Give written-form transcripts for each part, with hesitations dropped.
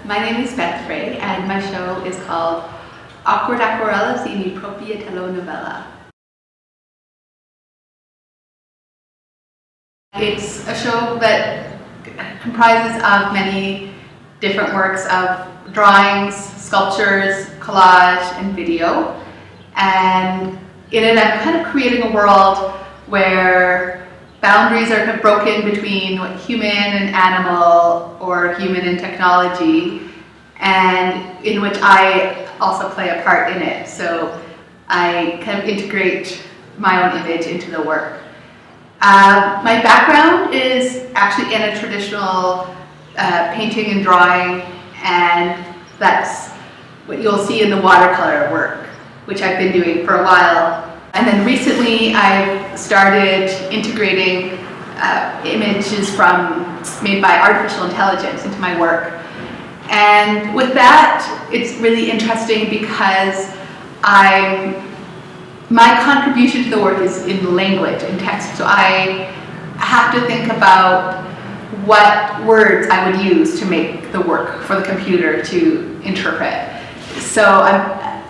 My name is Beth Frey, and my show is called Acuarelas y propia telenovela. It's a show that comprises of many different works of drawings, sculptures, collage, and video. And in it, I'm kind of creating a world where boundaries are kind of broken between what human and animal or human and technology, and in which I also play a part in it. So I kind of integrate my own image into the work. My background is actually in a traditional painting and drawing, and that's what you'll see in the watercolor work, which I've been doing for a while. And then recently I've started integrating images made by artificial intelligence into my work. And with that, it's really interesting because my contribution to the work is in language and text. So I have to think about what words I would use to make the work for the computer to interpret. So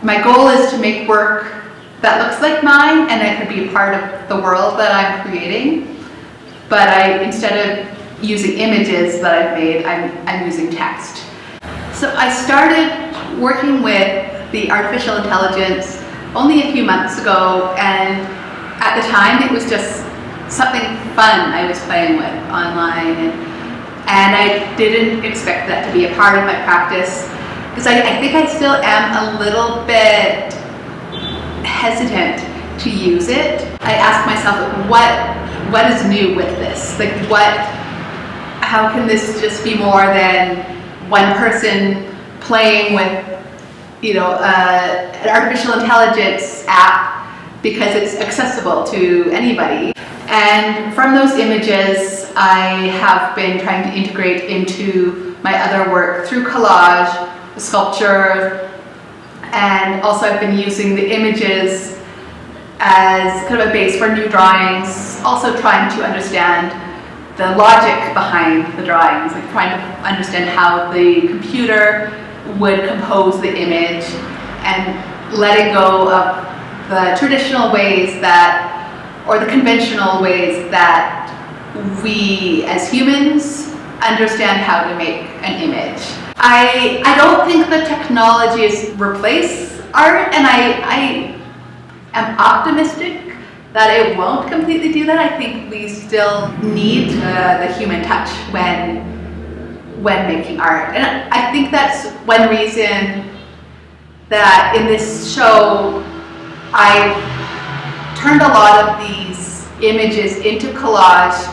my goal is to make work that looks like mine and that could be a part of the world that I'm creating. But instead of using images that I've made, I'm using text. So I started working with the artificial intelligence only a few months ago, and at the time it was just something fun I was playing with online, and I didn't expect that to be a part of my practice, because I think I still am a little bit hesitant to use it. I ask myself, what is new with this? How can this just be more than one person playing with an artificial intelligence app because it's accessible to anybody? And from those images, I have been trying to integrate into my other work through collage, sculpture, and also I've been using the images as kind of a base for new drawings, also trying to understand the logic behind the drawings, like trying to understand how the computer would compose the image and letting go of the traditional ways or the conventional ways that we as humans understand how to make an image. I don't think the technologies replace art, and I am optimistic that it won't completely do that. I think we still need the human touch when making art. And I think that's one reason that in this show I turned a lot of these images into collage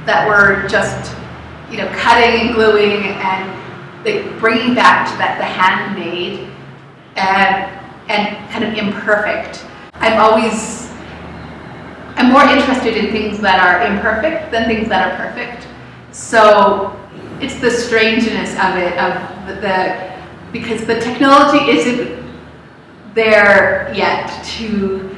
that were just cutting and gluing and bringing back to the handmade and kind of imperfect. I'm more interested in things that are imperfect than things that are perfect. So it's the strangeness of it, because the technology isn't there yet to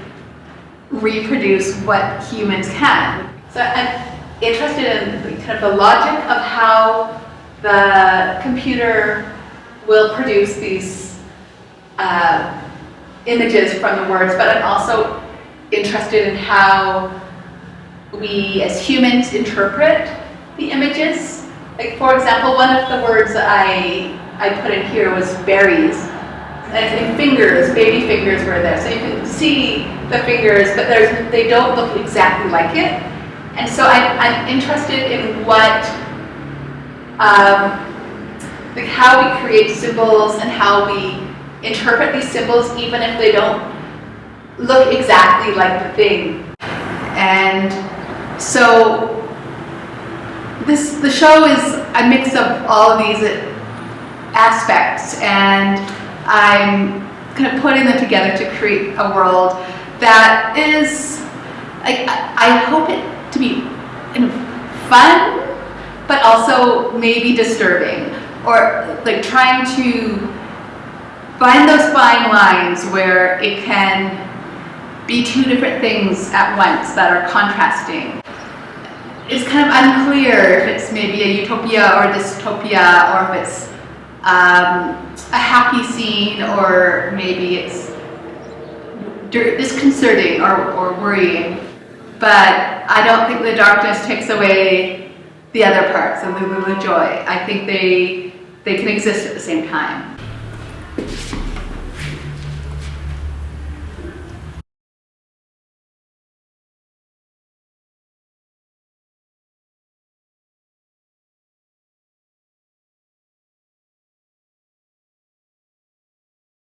reproduce what humans can. So I'm interested in kind of the logic of how the computer will produce these images from the words, but I'm also interested in how we as humans interpret the images. Like, for example, one of the words that I put in here was berries. And fingers, baby fingers were there. So you can see the fingers, but they don't look exactly like it. And so I'm interested in how we create symbols and how we interpret these symbols, even if they don't look exactly like the thing. And so the show is a mix of all of these aspects, and I'm kind of putting them together to create a world that is, I hope it to be fun, but also maybe disturbing, or trying to find those fine lines where it can be two different things at once that are contrasting. It's kind of unclear if it's maybe a utopia or a dystopia, or if it's a happy scene, or maybe it's disconcerting or worrying. But I don't think the darkness takes away the other parts and the joy. I think they can exist at the same time.